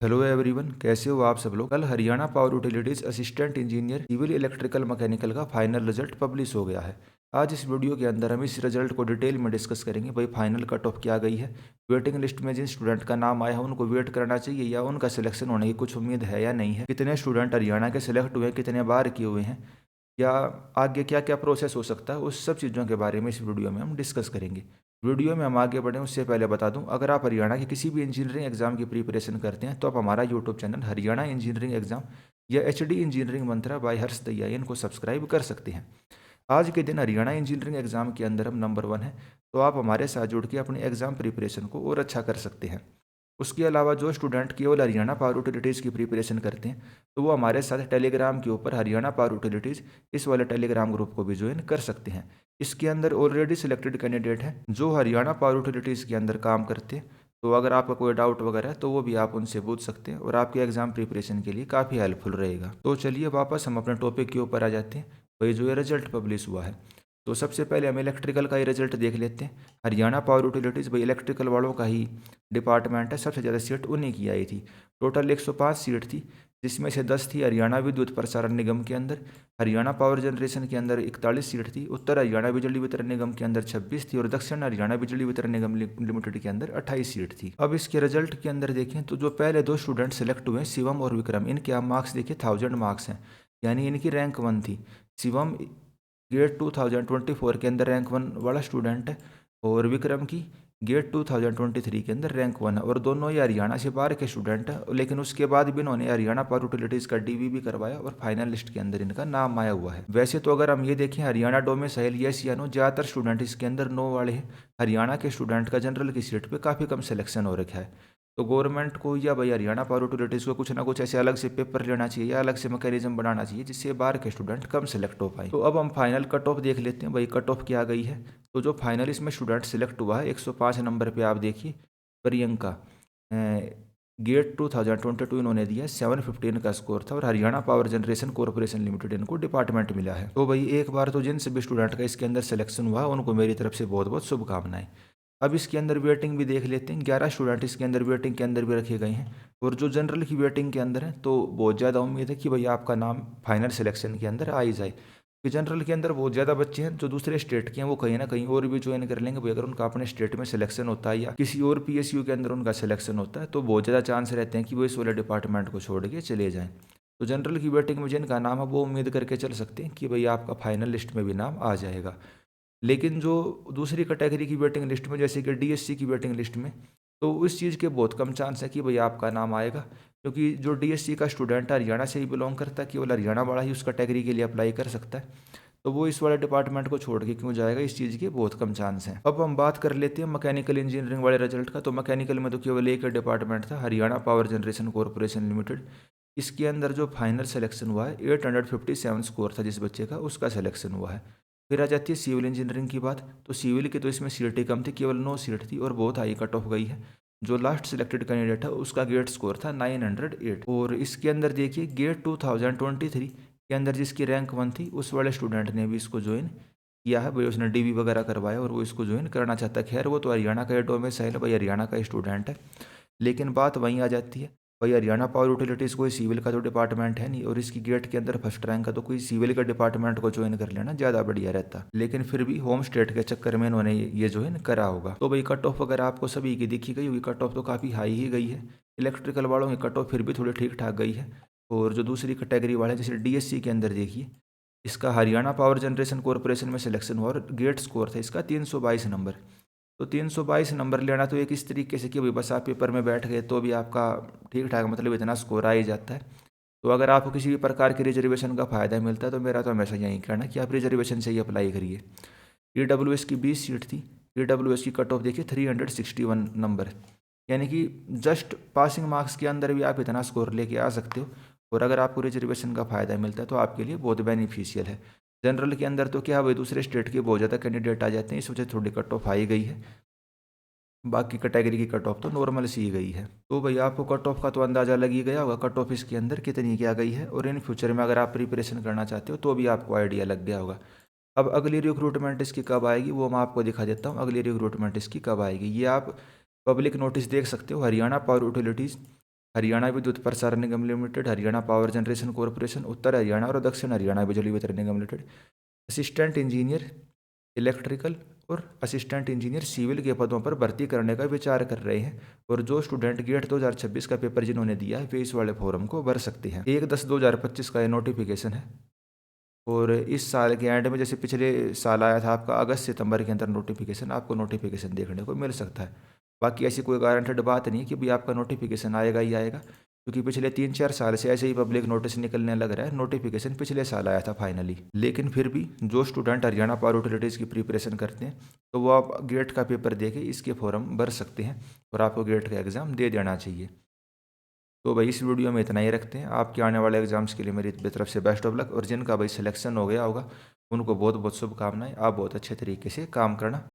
Hello everyone, कैसे हो आप सब लोग। कल Haryana power utilities assistant engineer civil electrical mechanical का फाइनल रिजल्ट पब्लिश हो गया है। आज इस वीडियो के अंदर हम इस रिजल्ट को डिटेल में डिस्कस करेंगे। भाई फाइनल कट ऑफ क्या गई है, वेटिंग लिस्ट में जिन स्टूडेंट का नाम आया है उनको वेट करना चाहिए या उनका सिलेक्शन होने की कुछ उम्मीद है या नहीं है, कितने स्टूडेंट हरियाणा के सिलेक्ट हुए हैं, कितने बार किए हुए हैं, या आगे क्या क्या प्रोसेस हो सकता है, उस सब चीज़ों के बारे में इस वीडियो में हम डिस्कस करेंगे। वीडियो में हम आगे बढ़ें उससे पहले बता दूं, अगर आप हरियाणा के किसी भी इंजीनियरिंग एग्जाम की प्रिपरेशन करते हैं तो आप हमारा YouTube channel Haryana engineering exam या HD इंजीनियरिंग मंत्रा बाय हर्ष दैया इनको सब्सक्राइब कर सकते हैं। आज के दिन हरियाणा इंजीनियरिंग एग्जाम के अंदर हम नंबर 1 है, तो आप हमारे साथ जुड़ के अपनी एग्जाम प्रिपरेशन को और अच्छा कर सकते हैं। उसके अलावा जो स्टूडेंट केवल हरियाणा पावर यूटिलिटीज़ की प्रिपरेशन करते हैं तो वो हमारे साथ टेलीग्राम के ऊपर हरियाणा पावर यूटिलिटीज़ इस वाले टेलीग्राम ग्रुप को भी ज्वाइन कर सकते हैं। इसके अंदर ऑलरेडी सिलेक्टेड कैंडिडेट हैं जो हरियाणा पावर यूटिलिटीज़ के अंदर काम करते हैं, तो अगर आपका कोई डाउट वगैरह है तो वो भी आप उनसे पूछ सकते हैं और आपके एग्जाम प्रिपरेशन के लिए काफ़ी हेल्पफुल रहेगा। तो चलिए वापस हम अपने टॉपिक के ऊपर आ जाते हैं। वही जो ये रिजल्ट पब्लिश हुआ है, तो सबसे पहले हम इलेक्ट्रिकल का ही रिजल्ट देख लेते हैं। हरियाणा पावर यूटिलिटीज़ भाई इलेक्ट्रिकल वालों का ही डिपार्टमेंट है, सबसे ज़्यादा सीट उन्हीं की आई थी। टोटल 105 सीट थी, जिसमें से 10 थी हरियाणा विद्युत प्रसारण निगम के अंदर। हरियाणा पावर जनरेशन के अंदर 41 सीट थी, उत्तर हरियाणा बिजली वितरण निगम के अंदर 26 थी और दक्षिण हरियाणा बिजली वितरण निगम लिमिटेड के अंदर 28 सीट थी। अब इसके रिजल्ट के अंदर देखें तो जो पहले दो स्टूडेंट सेलेक्ट हुए शिवम और विक्रम, इनके आप मार्क्स देखिए 1000 मार्क्स हैं, यानी इनकी रैंक 1 थी। शिवम गेट 2024 के अंदर रैंक 1 वाला स्टूडेंट है और विक्रम की गेट 2023 के अंदर रैंक 1 है, और दोनों ही हरियाणा से बाहर के स्टूडेंट हैं। लेकिन उसके बाद भी इन्होंने हरियाणा पावर यूटिलिटीज़ का DV भी करवाया और फाइनल लिस्ट के अंदर इनका नाम आया हुआ है। वैसे तो अगर हम ये देखें हरियाणा डोमिसाइल यस या नो, ज़्यादातर स्टूडेंट इसके अंदर नो वाले हैं। हरियाणा के स्टूडेंट का जनरल की सीट पर काफ़ी कम सिलेक्शन हो रखा है। तो गवर्नमेंट को या भाई हरियाणा पावर यूटिलिटीज़ को कुछ ना कुछ ऐसे अलग से पेपर लेना चाहिए या अलग से मैकेनिज्म बनाना चाहिए जिससे बाहर के स्टूडेंट कम सेलेक्ट हो पाए। तो अब हम फाइनल कट ऑफ देख लेते हैं, भाई कट ऑफ क्या गई है। तो जो फाइनल इसमें स्टूडेंट सेलेक्ट हुआ है 105 नंबर पे आप देखिए प्रियंका, गेट 2022 इन्होंने दिया 715 का स्कोर था और Haryana power generation corporation limited इनको डिपार्टमेंट मिला है। तो भाई एक बार तो जिन सभी स्टूडेंट का इसके अंदर सिलेक्शन हुआ उनको मेरी तरफ से बहुत बहुत शुभकामनाएं। अब इसके अंदर वेटिंग भी देख लेते हैं, 11 स्टूडेंट इसके अंदर वेटिंग के अंदर भी रखे गए हैं और जो जनरल की वेटिंग के अंदर है तो बहुत ज़्यादा उम्मीद है कि भाई आपका नाम फाइनल सिलेक्शन के अंदर आ ही जाए। कि जनरल के अंदर बहुत ज़्यादा बच्चे हैं जो दूसरे स्टेट के हैं, वो कहीं ना कहीं और भी ज्वाइन कर लेंगे भाई। अगर उनका अपने स्टेट में सिलेक्शन होता है या किसी और PSU के अंदर उनका सिलेक्शन होता है तो बहुत ज़्यादा चांस रहते हैं कि वो इस वाले डिपार्टमेंट को छोड़ के चले जाएँ। तो जनरल की वेटिंग में जिनका नाम है वो उम्मीद करके चल सकते हैं कि भाई आपका फाइनल लिस्ट में भी नाम आ जाएगा। लेकिन जो दूसरी कैटेगरी की वेटिंग लिस्ट में जैसे कि DSC की वेटिंग लिस्ट में, तो उस चीज़ के बहुत कम चांस है कि भाई आपका नाम आएगा, क्योंकि जो DSC का स्टूडेंट हरियाणा से ही बिलोंग करता है, केवल हरियाणा वाला ही उस कैटेगरी के लिए अप्लाई कर सकता है। तो वो इस वाले डिपार्टमेंट को छोड़ के क्यों जाएगा, इस चीज़ के बहुत कम चांस हैं। अब हम बात कर लेते हैं मैकेनिकल इंजीनियरिंग वाले रिजल्ट का। तो मैकेनिकल में तो केवल एक डिपार्टमेंट था, Haryana power generation corporation limited. इसके अंदर जो फाइनल सिलेक्शन हुआ है 857 स्कोर था जिस बच्चे का, उसका सिलेक्शन हुआ है। फिर आ जाती है सिविल इंजीनियरिंग की बात। तो सिविल की तो इसमें सीटें कम थी, केवल 9 सीट थी और बहुत हाई कट ऑफ गई है। जो लास्ट सिलेक्टेड कैंडिडेट है उसका गेट स्कोर था 908। और इसके अंदर देखिए गेट 2023 के अंदर जिसकी रैंक 1 थी उस वाले स्टूडेंट ने भी इसको ज्वाइन किया है भाई, उसने DV वगैरह करवाया और वो इसको ज्वाइन करना चाहता है। खैर वो तो हरियाणा का डोमिसाइल है भाई, हरियाणा का स्टूडेंट है। लेकिन बात वहीं आ जाती है भाई, हरियाणा पावर यूटिलिटीज़ कोई सिविल का तो डिपार्टमेंट है नहीं और इसकी गेट के अंदर फर्स्ट रैंक का, तो कोई सिविल का डिपार्टमेंट को ज्वाइन कर लेना ज़्यादा बढ़िया रहता। लेकिन फिर भी होम स्टेट के चक्कर में इन्होंने ये ज्वाइन करा होगा। तो भाई कट ऑफ अगर आपको सभी की दिखी गई होगी, कट ऑफ तो काफ़ी हाई ही गई है। इलेक्ट्रिकल वालों की कट ऑफ फिर भी थोड़ी ठीक ठाक गई है। और जो दूसरी कैटेगरी वाले हैं जैसे DSC के अंदर देखिए, इसका हरियाणा पावर जनरेशन कॉरपोरेशन में सिलेक्शन हुआ और गेट स्कोर था इसका 322 नंबर। तो 322 नंबर लेना तो एक इस तरीके से कि भाई बस आप पेपर में बैठ गए तो भी आपका ठीक ठाक मतलब इतना स्कोर आ ही जाता है। तो अगर आपको किसी भी प्रकार की रिजर्वेशन का फ़ायदा मिलता है तो मेरा तो हमेशा यही कहना है कि आप रिजर्वेशन से ही अप्लाई करिए। EWS की 20 सीट थी, EWS की कट ऑफ देखिए 361 नंबर, यानी कि जस्ट पासिंग मार्क्स के अंदर भी आप इतना स्कोर लेके आ सकते हो। और अगर आपको रिजर्वेशन का फ़ायदा मिलता है तो आपके लिए बहुत बेनिफिशियल है। जनरल के अंदर तो क्या भाई दूसरे स्टेट के बहुत ज़्यादा कैंडिडेट आ जाते हैं, इस वजह से थोड़ी कट ऑफ आई गई है। बाकी कैटेगरी की कट ऑफ तो नॉर्मल सी ही गई है। तो भैया आपको कट ऑफ का तो अंदाज़ा लग ही गया होगा कट ऑफ इसके अंदर कितनी क्या गई है, और इन फ्यूचर में अगर आप प्रिपरेशन करना चाहते हो तो भी आपको आइडिया लग गया होगा। अब अगली रिक्रूटमेंट इसकी कब आएगी वो मैं आपको दिखा देता हूँ। अगली रिक्रूटमेंट इसकी कब आएगी ये आप पब्लिक नोटिस देख सकते हो, हरियाणा पावर यूटिलिटीज़ हरियाणा विद्युत प्रसारण निगम limited, Haryana power generation corporation, उत्तर हरियाणा और दक्षिण हरियाणा बिजली वितरण निगम लिमिटेड असिस्टेंट इंजीनियर इलेक्ट्रिकल और असिस्टेंट इंजीनियर सिविल के पदों पर भर्ती करने का विचार कर रहे हैं। और जो स्टूडेंट गेट 2026 का पेपर जिन्होंने दिया है वे इस वाले फॉर्म को भर सकते हैं। 1/10/2025 का ये नोटिफिकेशन है। और इस साल के एंड में, जैसे पिछले साल आया था आपका अगस्त सितंबर के अंदर नोटिफिकेशन, आपको नोटिफिकेशन देखने को मिल सकता है। बाकी ऐसी कोई गारंटेड बात नहीं है कि भाई आपका नोटिफिकेशन आएगा ही आएगा, क्योंकि पिछले 3-4 साल से ऐसे ही पब्लिक नोटिस निकलने लग रहा है। नोटिफिकेशन पिछले साल आया था फाइनली। लेकिन फिर भी जो स्टूडेंट हरियाणा पावर यूटिलिटीज़ की प्रिपरेशन करते हैं तो वो आप गेट का पेपर दे के इसके फॉर्म भर सकते हैं और आपको गेट का एग्ज़ाम दे देना चाहिए। तो भाई इस वीडियो में इतना ही रखते हैं। आपके आने वाले एग्जाम्स के लिए मेरी तरफ से बेस्ट ऑफ लक। और जिनका भाई सिलेक्शन हो गया होगा उनको बहुत बहुत शुभकामनाएं। आप बहुत अच्छे तरीके से काम करना।